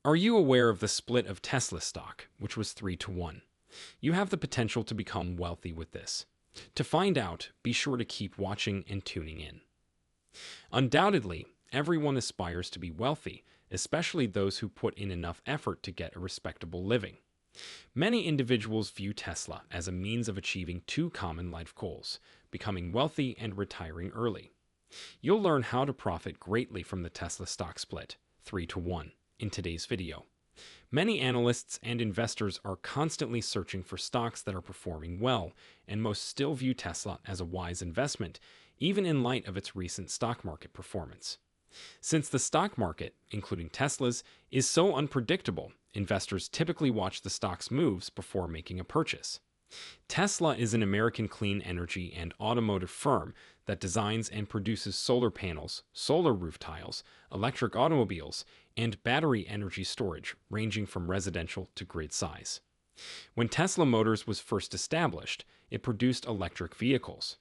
Are you aware of the split of Tesla stock, which was 3 to 1? You have the potential to become wealthy with this. To find out, be sure to keep watching and tuning in. Undoubtedly, everyone aspires to be wealthy, especially those who put in enough effort to get a respectable living. Many individuals view Tesla as a means of achieving two common life goals: becoming wealthy and retiring early. You'll learn how to profit greatly from the Tesla stock split, 3 to 1, in today's video. Many analysts and investors are constantly searching for stocks that are performing well, and most still view Tesla as a wise investment, even in light of its recent stock market performance. Since the stock market, including Tesla's, is so unpredictable, investors typically watch the stock's moves before making a purchase. Tesla is an American clean energy and automotive firm that designs and produces solar panels, solar roof tiles, electric automobiles, and battery energy storage, ranging from residential to grid size. When Tesla Motors was first established, it produced electric vehicles.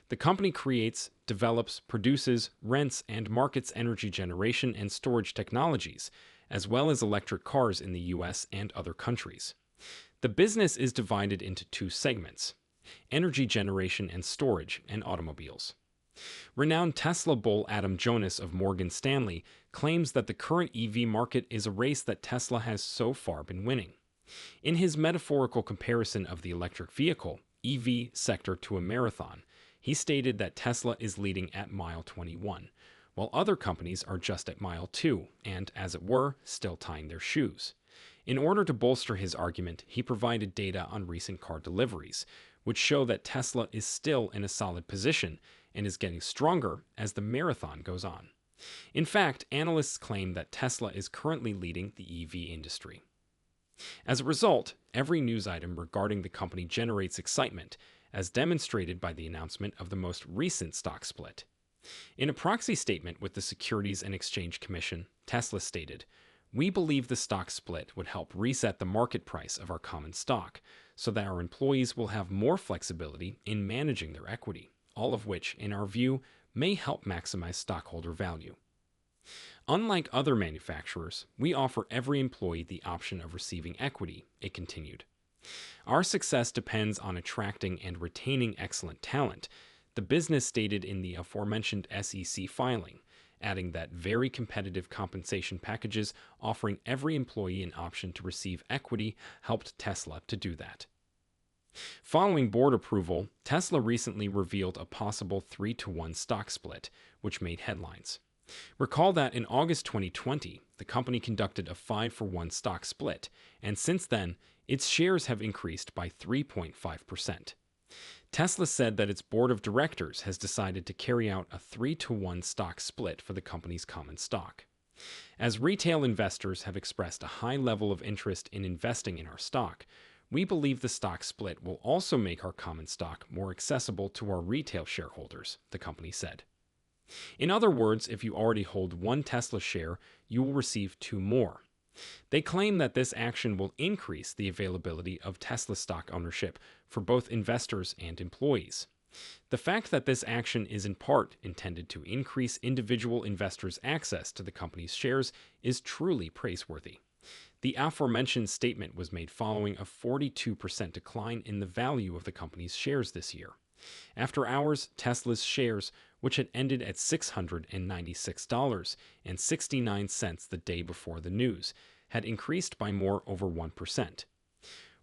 The company creates, develops, produces, rents, and markets energy generation and storage technologies, as well as electric cars in the US and other countries. The business is divided into two segments: energy generation and storage, and automobiles. Renowned Tesla bull Adam Jonas of Morgan Stanley claims that the current EV market is a race that Tesla has so far been winning. In his metaphorical comparison of the electric vehicle EV sector to a marathon, he stated that Tesla is leading at mile 21, while other companies are just at mile 2 and, as it were, still tying their shoes. In order to bolster his argument, he provided data on recent car deliveries, which show that Tesla is still in a solid position and is getting stronger as the marathon goes on. In fact, analysts claim that Tesla is currently leading the EV industry. As a result, every news item regarding the company generates excitement, as demonstrated by the announcement of the most recent stock split. In a proxy statement with the Securities and Exchange Commission, Tesla stated, "We believe the stock split would help reset the market price of our common stock so that our employees will have more flexibility in managing their equity, all of which, in our view, may help maximize stockholder value." Unlike other manufacturers, we offer every employee the option of receiving equity, it continued. Our success depends on attracting and retaining excellent talent, the business stated in the aforementioned SEC filing, adding that very competitive compensation packages offering every employee an option to receive equity helped Tesla to do that. Following board approval, Tesla recently revealed a possible 3 to 1 stock split, which made headlines. Recall that in August 2020, the company conducted a 5-for-1 stock split, and since then, its shares have increased by 3.5%. Tesla said that its board of directors has decided to carry out a 3 to 1 stock split for the company's common stock. As retail investors have expressed a high level of interest in investing in our stock, we believe the stock split will also make our common stock more accessible to our retail shareholders, the company said. In other words, if you already hold one Tesla share, you will receive 2 more. They claim that this action will increase the availability of Tesla stock ownership for both investors and employees. The fact that this action is in part intended to increase individual investors' access to the company's shares is truly praiseworthy. The aforementioned statement was made following a 42% decline in the value of the company's shares this year. After hours, Tesla's shares, which had ended at $696.69 the day before the news, had increased by more over 1%.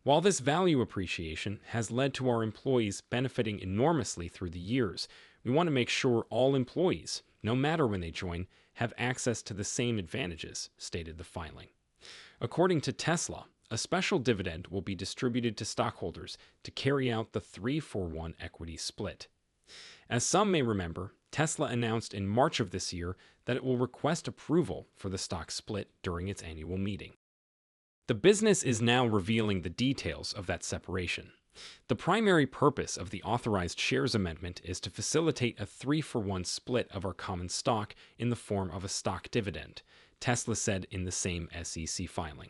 While this value appreciation has led to our employees benefiting enormously through the years, we want to make sure all employees, no matter when they join, have access to the same advantages, stated the filing. According to Tesla, a special dividend will be distributed to stockholders to carry out the 3-for-1 equity split. As some may remember, Tesla announced in March of this year that it will request approval for the stock split during its annual meeting. The business is now revealing the details of that separation. The primary purpose of the authorized shares amendment is to facilitate a 3-for-1 split of our common stock in the form of a stock dividend, Tesla said in the same SEC filing.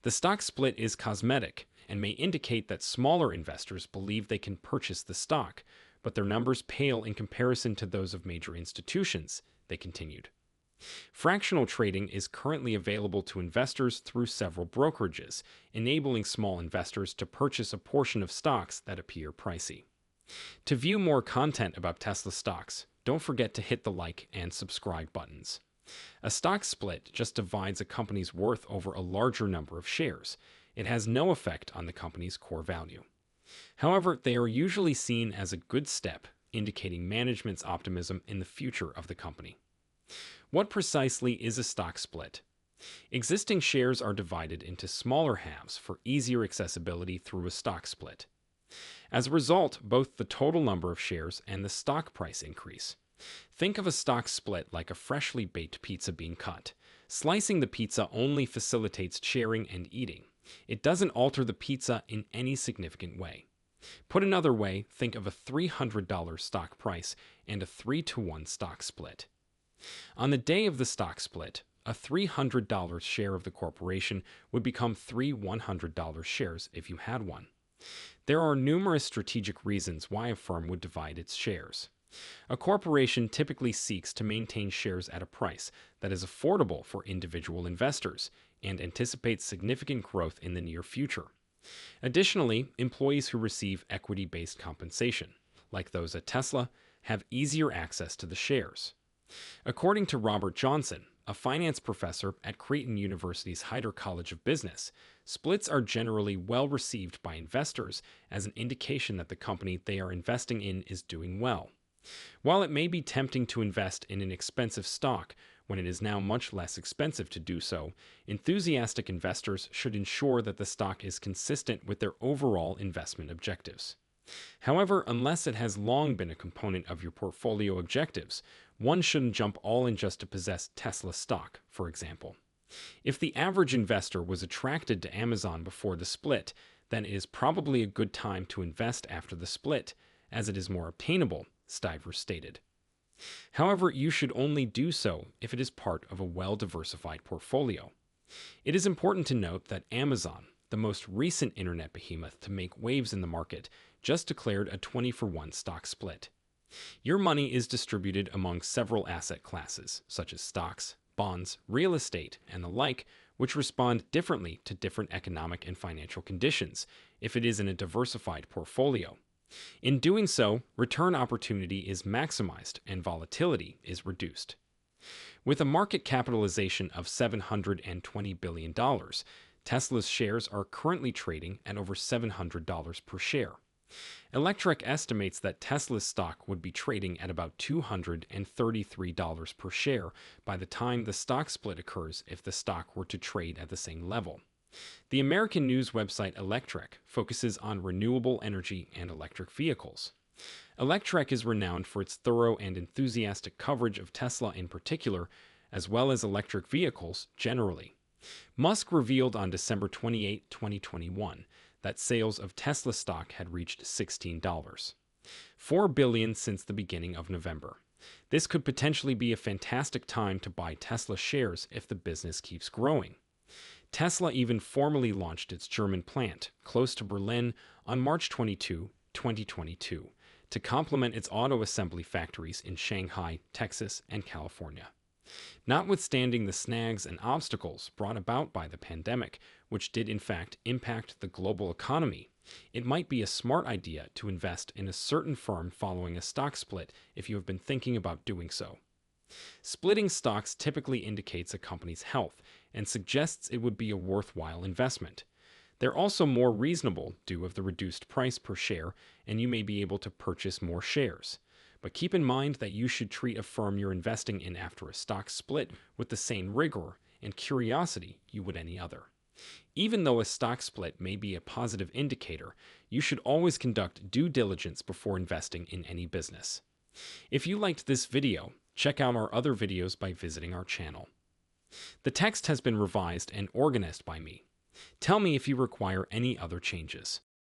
The stock split is cosmetic and may indicate that smaller investors believe they can purchase the stock, but their numbers pale in comparison to those of major institutions, they continued. Fractional trading is currently available to investors through several brokerages, enabling small investors to purchase a portion of stocks that appear pricey. To view more content about Tesla stocks, don't forget to hit the like and subscribe buttons. A stock split just divides a company's worth over a larger number of shares. It has no effect on the company's core value. However, they are usually seen as a good step, indicating management's optimism in the future of the company. What precisely is a stock split? Existing shares are divided into smaller halves for easier accessibility through a stock split. As a result, both the total number of shares and the stock price increase. Think of a stock split like a freshly baked pizza being cut. Slicing the pizza only facilitates sharing and eating. It doesn't alter the pizza in any significant way. Put another way, think of a $300 stock price and a 3-to-1 stock split. On the day of the stock split, a $300 share of the corporation would become three $100 shares if you had one. There are numerous strategic reasons why a firm would divide its shares. A corporation typically seeks to maintain shares at a price that is affordable for individual investors and anticipates significant growth in the near future. Additionally, employees who receive equity-based compensation, like those at Tesla, have easier access to the shares. According to Robert Johnson, a finance professor at Creighton University's Hyder College of Business, splits are generally well received by investors as an indication that the company they are investing in is doing well. While it may be tempting to invest in an expensive stock when it is now much less expensive to do so, enthusiastic investors should ensure that the stock is consistent with their overall investment objectives. However, unless it has long been a component of your portfolio objectives, one shouldn't jump all in just to possess Tesla stock, for example. If the average investor was attracted to Amazon before the split, then it is probably a good time to invest after the split, as it is more obtainable, Stivers stated. However, you should only do so if it is part of a well-diversified portfolio. It is important to note that Amazon, the most recent internet behemoth to make waves in the market, just declared a 20-for-1 stock split. Your money is distributed among several asset classes, such as stocks, bonds, real estate, and the like, which respond differently to different economic and financial conditions if it is in a diversified portfolio. In doing so, return opportunity is maximized and volatility is reduced. With a market capitalization of $720 billion, Tesla's shares are currently trading at over $700 per share. Electrek estimates that Tesla's stock would be trading at about $233 per share by the time the stock split occurs if the stock were to trade at the same level. The American news website Electrek focuses on renewable energy and electric vehicles. Electrek is renowned for its thorough and enthusiastic coverage of Tesla in particular, as well as electric vehicles generally. Musk revealed on December 28, 2021, that sales of Tesla stock had reached $16. $4 billion since the beginning of November. This could potentially be a fantastic time to buy Tesla shares if the business keeps growing. Tesla even formally launched its German plant, close to Berlin, on March 22, 2022, to complement its auto assembly factories in Shanghai, Texas, and California. Notwithstanding the snags and obstacles brought about by the pandemic, which did in fact impact the global economy, it might be a smart idea to invest in a certain firm following a stock split if you have been thinking about doing so. Splitting stocks typically indicates a company's health and suggests it would be a worthwhile investment. They're also more reasonable due of the reduced price per share, and you may be able to purchase more shares. But keep in mind that you should treat a firm you're investing in after a stock split with the same rigor and curiosity you would any other. Even though a stock split may be a positive indicator, you should always conduct due diligence before investing in any business. If you liked this video, check out our other videos by visiting our channel. The text has been revised and organized by me. Tell me if you require any other changes.